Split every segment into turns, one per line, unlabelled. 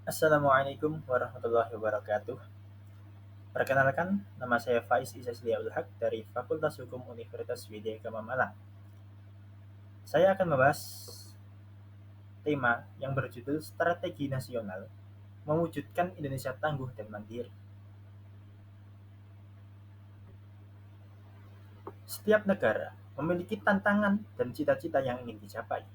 Assalamualaikum warahmatullahi wabarakatuh. Perkenalkan, nama saya Faiz Isasli Abdul Haq dari Fakultas Hukum Universitas Widya Kama Malang. Saya akan membahas tema yang berjudul Strategi Nasional Mewujudkan Indonesia Tangguh dan Mandiri. Setiap negara memiliki tantangan dan cita-cita yang ingin dicapai.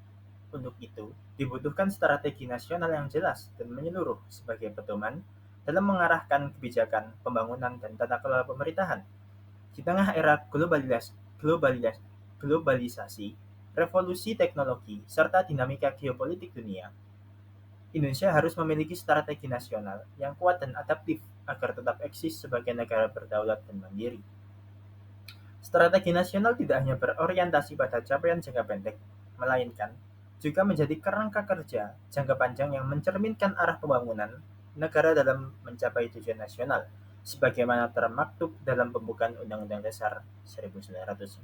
Untuk itu, dibutuhkan strategi nasional yang jelas dan menyeluruh sebagai pedoman dalam mengarahkan kebijakan, pembangunan, dan tata kelola pemerintahan. Di tengah era globalisasi, revolusi teknologi, serta dinamika geopolitik dunia, Indonesia harus memiliki strategi nasional yang kuat dan adaptif agar tetap eksis sebagai negara berdaulat dan mandiri. Strategi nasional tidak hanya berorientasi pada capaian jangka pendek, melainkan juga menjadi kerangka kerja jangka panjang yang mencerminkan arah pembangunan negara dalam mencapai tujuan nasional, sebagaimana termaktub dalam pembukaan Undang-Undang Dasar 1945.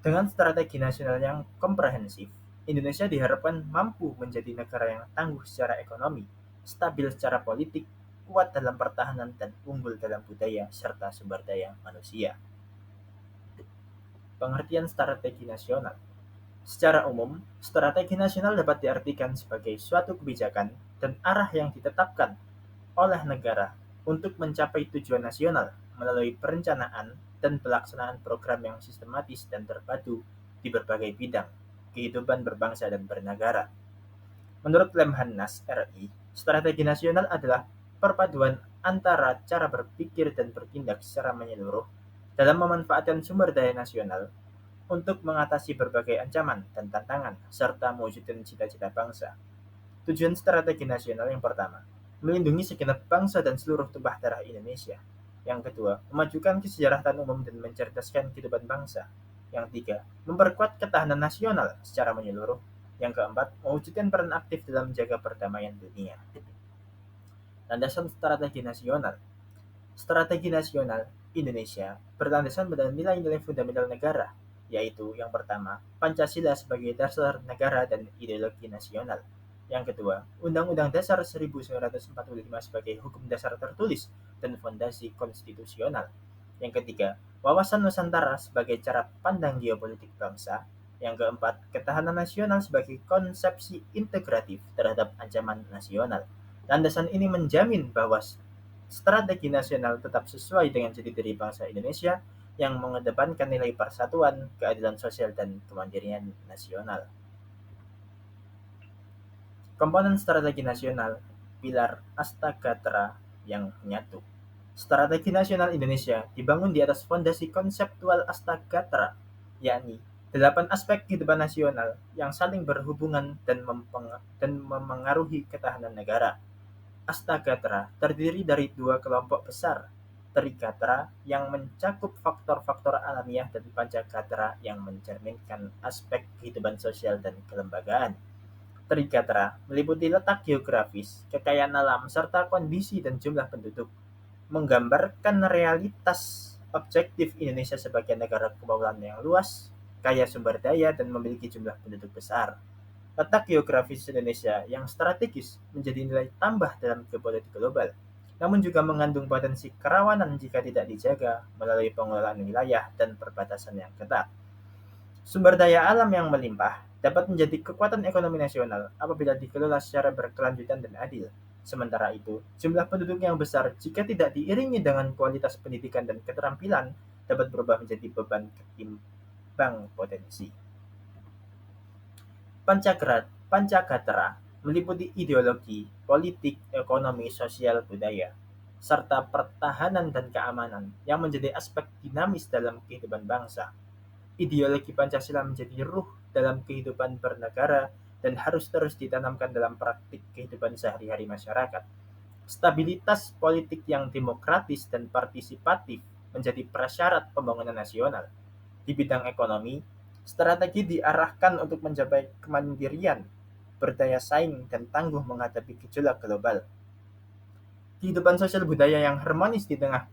Dengan strategi nasional yang komprehensif, Indonesia diharapkan mampu menjadi negara yang tangguh secara ekonomi, stabil secara politik, kuat dalam pertahanan, dan unggul dalam budaya serta sumber daya manusia. Pengertian strategi nasional. Secara umum, strategi nasional dapat diartikan sebagai suatu kebijakan dan arah yang ditetapkan oleh negara untuk mencapai tujuan nasional melalui perencanaan dan pelaksanaan program yang sistematis dan terpadu di berbagai bidang kehidupan berbangsa dan bernegara. Menurut Lemhanas RI, strategi nasional adalah perpaduan antara cara berpikir dan bertindak secara menyeluruh dalam memanfaatkan sumber daya nasional untuk mengatasi berbagai ancaman dan tantangan serta mewujudkan cita-cita bangsa. Tujuan strategi nasional yang pertama, melindungi segenap bangsa dan seluruh tumpah darah Indonesia. Yang kedua, memajukan kesejahteraan umum dan mencerdaskan kehidupan bangsa. Yang tiga, memperkuat ketahanan nasional secara menyeluruh. Yang keempat, mewujudkan peran aktif dalam menjaga perdamaian dunia. Landasan strategi nasional. Strategi nasional Indonesia berlandasan pada nilai-nilai fundamental negara, yaitu yang pertama, Pancasila sebagai dasar negara dan ideologi nasional. Yang kedua, Undang-Undang Dasar 1945 sebagai hukum dasar tertulis dan fondasi konstitusional. Yang ketiga, wawasan Nusantara sebagai cara pandang geopolitik bangsa. Yang keempat, ketahanan nasional sebagai konsepsi integratif terhadap ancaman nasional. Landasan ini menjamin bahwa strategi nasional tetap sesuai dengan jati diri bangsa Indonesia yang mengedepankan nilai persatuan, keadilan sosial, dan kemandirian nasional. Komponen strategi nasional, pilar Astagatera yang menyatu. Strategi nasional Indonesia dibangun di atas fondasi konseptual Astagatera, yakni 8 aspek kehidupan nasional yang saling berhubungan dan memengaruhi ketahanan negara. Astagatera terdiri dari dua kelompok besar, Trigatera yang mencakup faktor-faktor alamiah dan Pancagatera yang mencerminkan aspek kehidupan sosial dan kelembagaan. Trigatera meliputi letak geografis, kekayaan alam, serta kondisi dan jumlah penduduk, menggambarkan realitas objektif Indonesia sebagai negara kepulauan yang luas, kaya sumber daya, dan memiliki jumlah penduduk besar. Letak geografis Indonesia yang strategis menjadi nilai tambah dalam geopolitik global, namun juga mengandung potensi kerawanan jika tidak dijaga melalui pengelolaan wilayah dan perbatasan yang ketat. Sumber daya alam yang melimpah dapat menjadi kekuatan ekonomi nasional apabila dikelola secara berkelanjutan dan adil. Sementara itu, jumlah penduduk yang besar jika tidak diiringi dengan kualitas pendidikan dan keterampilan dapat berubah menjadi beban ketimbang potensi. Pancagatera meliputi ideologi, politik, ekonomi, sosial, budaya, serta pertahanan dan keamanan yang menjadi aspek dinamis dalam kehidupan bangsa. Ideologi Pancasila menjadi ruh dalam kehidupan bernegara dan harus terus ditanamkan dalam praktik kehidupan sehari-hari masyarakat. Stabilitas politik yang demokratis dan partisipatif menjadi prasyarat pembangunan nasional. Di bidang ekonomi, strategi diarahkan untuk mencapai kemandirian, berdaya saing, dan tangguh menghadapi gejolak global. Kehidupan sosial budaya yang harmonis di tengah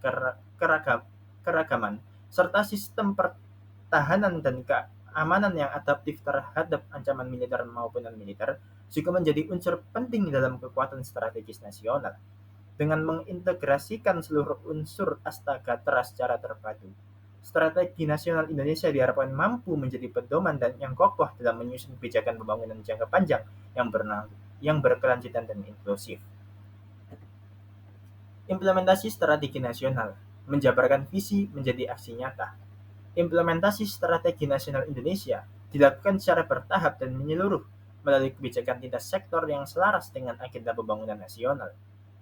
keragaman, serta sistem pertahanan dan keamanan yang adaptif terhadap ancaman militer maupun non-militer juga menjadi unsur penting dalam kekuatan strategis nasional. Dengan mengintegrasikan seluruh unsur astagatera secara terpadu, strategi nasional Indonesia diharapkan mampu menjadi pedoman dan yang kokoh dalam menyusun kebijakan pembangunan jangka panjang yang berkelanjutan dan inklusif. Implementasi strategi nasional menjabarkan visi menjadi aksi nyata. Implementasi strategi nasional Indonesia dilakukan secara bertahap dan menyeluruh melalui kebijakan lintas sektor yang selaras dengan agenda pembangunan nasional.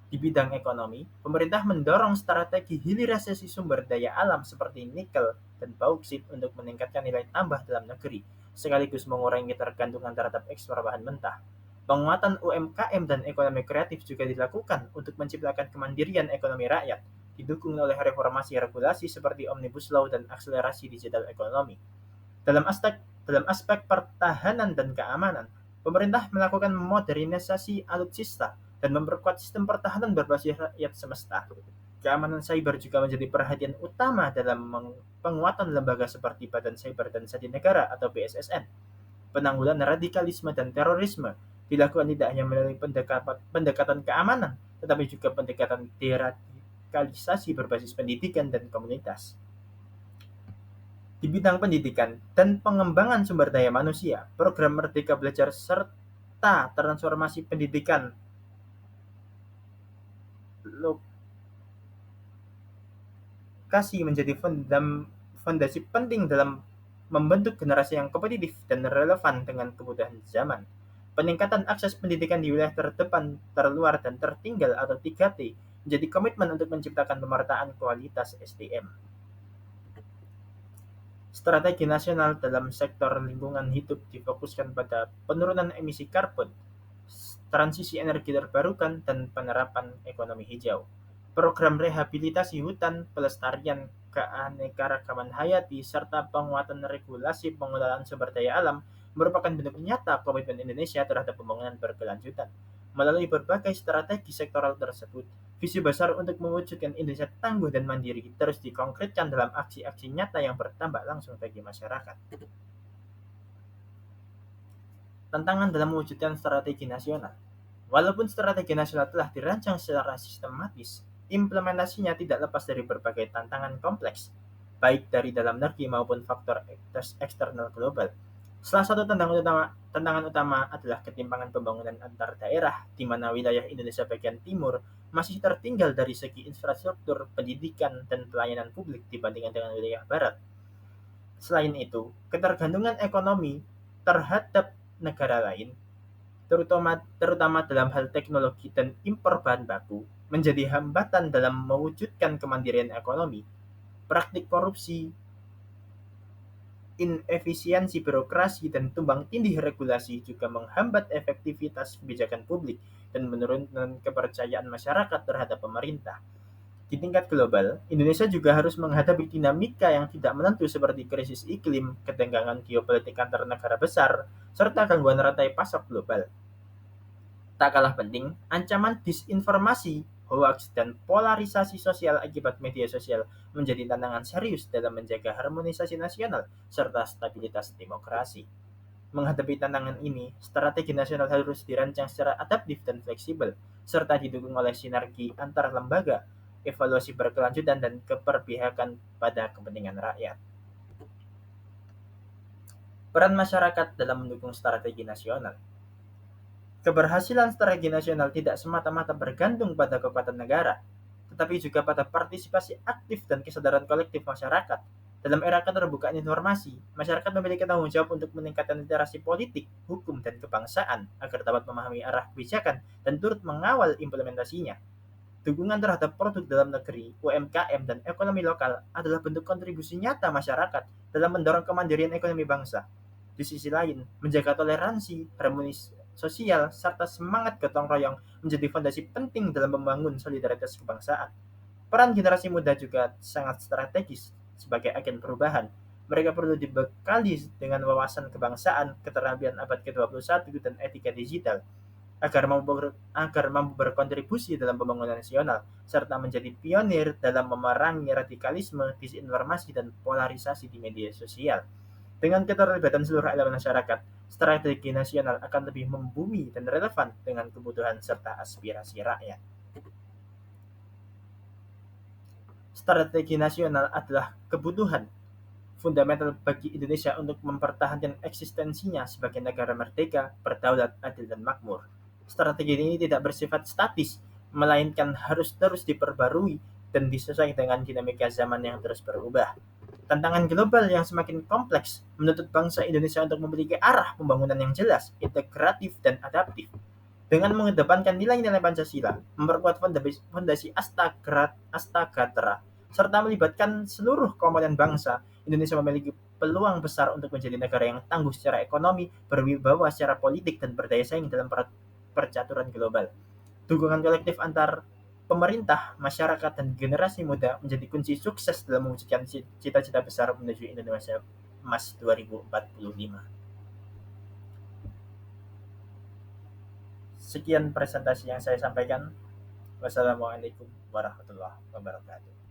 Di bidang ekonomi, pemerintah mendorong strategi hilirisasi sumber daya alam seperti nikel dan bauksit untuk meningkatkan nilai tambah dalam negeri, sekaligus mengurangi ketergantungan terhadap ekspor bahan mentah. Penguatan UMKM dan ekonomi kreatif juga dilakukan untuk menciptakan kemandirian ekonomi rakyat, didukung oleh reformasi regulasi seperti Omnibus Law dan akselerasi digital ekonomi. Dalam aspek pertahanan dan keamanan, pemerintah melakukan modernisasi alutsista dan memperkuat sistem pertahanan berbasis rakyat semesta. Keamanan cyber juga menjadi perhatian utama dalam penguatan lembaga seperti Badan Cyber dan Sandi Negara atau BSSN. Penanggulangan radikalisme dan terorisme dilakukan tidak hanya melalui pendekatan keamanan, tetapi juga pendekatan deradikalisasi berbasis pendidikan dan komunitas. Di bidang pendidikan dan pengembangan sumber daya manusia, program Merdeka Belajar serta transformasi pendidikan lokasi menjadi fondasi penting dalam membentuk generasi yang kompetitif dan relevan dengan kebutuhan zaman. Peningkatan akses pendidikan di wilayah terdepan, terluar, dan tertinggal atau 3T menjadi komitmen untuk menciptakan pemetaan kualitas SDM. Strategi nasional dalam sektor lingkungan hidup difokuskan pada penurunan emisi karbon, transisi energi terbarukan, dan penerapan ekonomi hijau. Program rehabilitasi hutan, pelestarian keanekaragaman hayati, serta penguatan regulasi pengelolaan sumber daya alam merupakan bentuk nyata komitmen Indonesia terhadap pembangunan berkelanjutan. Melalui berbagai strategi sektoral tersebut, visi besar untuk mewujudkan Indonesia tangguh dan mandiri terus dikonkretkan dalam aksi-aksi nyata yang berdampak langsung bagi masyarakat. Tantangan dalam mewujudkan strategi nasional. Walaupun strategi nasional telah dirancang secara sistematis, implementasinya tidak lepas dari berbagai tantangan kompleks, baik dari dalam negeri maupun faktor eksternal global. Salah satu tantangan utama adalah ketimpangan pembangunan antar daerah, di mana wilayah Indonesia bagian timur masih tertinggal dari segi infrastruktur, pendidikan, dan pelayanan publik dibandingkan dengan wilayah barat. Selain itu, ketergantungan ekonomi terhadap negara lain, terutama dalam hal teknologi dan impor bahan baku, menjadi hambatan dalam mewujudkan kemandirian ekonomi. Praktik korupsi, inefisiensi birokrasi, dan tumbang tindih regulasi juga menghambat efektivitas kebijakan publik dan menurunkan kepercayaan masyarakat terhadap pemerintah. Di tingkat global, Indonesia juga harus menghadapi dinamika yang tidak menentu seperti krisis iklim, ketegangan geopolitik antar negara besar, serta gangguan rantai pasok global. Tak kalah penting, ancaman disinformasi, hoaks, dan polarisasi sosial akibat media sosial menjadi tantangan serius dalam menjaga harmonisasi nasional serta stabilitas demokrasi. Menghadapi tantangan ini, strategi nasional harus dirancang secara adaptif dan fleksibel, serta didukung oleh sinergi antar lembaga, evaluasi berkelanjutan, dan keberpihakan pada kepentingan rakyat. Peran masyarakat dalam mendukung strategi nasional. Keberhasilan strategi nasional tidak semata-mata bergantung pada kekuatan negara, tetapi juga pada partisipasi aktif dan kesadaran kolektif masyarakat. Dalam era keterbukaan informasi, masyarakat memiliki tanggung jawab untuk meningkatkan literasi politik, hukum, dan kebangsaan agar dapat memahami arah kebijakan dan turut mengawal implementasinya. Dukungan terhadap produk dalam negeri, UMKM, dan ekonomi lokal adalah bentuk kontribusi nyata masyarakat dalam mendorong kemandirian ekonomi bangsa. Di sisi lain, menjaga toleransi, harmonis sosial, serta semangat gotong royong menjadi fondasi penting dalam membangun solidaritas kebangsaan. Peran generasi muda juga sangat strategis sebagai agen perubahan. Mereka perlu dibekali dengan wawasan kebangsaan, keterampilan abad ke-21, dan etika digital agar mampu berkontribusi dalam pembangunan nasional, serta menjadi pionir dalam memerangi radikalisme, disinformasi, dan polarisasi di media sosial. Dengan keterlibatan seluruh elemen masyarakat, strategi nasional akan lebih membumi dan relevan dengan kebutuhan serta aspirasi rakyat. Strategi nasional adalah kebutuhan fundamental bagi Indonesia untuk mempertahankan eksistensinya sebagai negara merdeka, berdaulat, adil, dan makmur. Strategi ini tidak bersifat statis, melainkan harus terus diperbarui dan disesuaikan dengan dinamika zaman yang terus berubah. Tantangan global yang semakin kompleks menuntut bangsa Indonesia untuk memiliki arah pembangunan yang jelas, integratif, dan adaptif. Dengan mengedepankan nilai-nilai Pancasila, memperkuat fondasi Astagatera, serta melibatkan seluruh komponen bangsa, Indonesia memiliki peluang besar untuk menjadi negara yang tangguh secara ekonomi, berwibawa secara politik, dan berdaya saing dalam percaturan global. Dukungan kolektif antar pemerintah, masyarakat, dan generasi muda menjadi kunci sukses dalam mewujudkan cita-cita besar menuju Indonesia Emas 2045. Sekian presentasi yang saya sampaikan. Wassalamualaikum warahmatullahi wabarakatuh.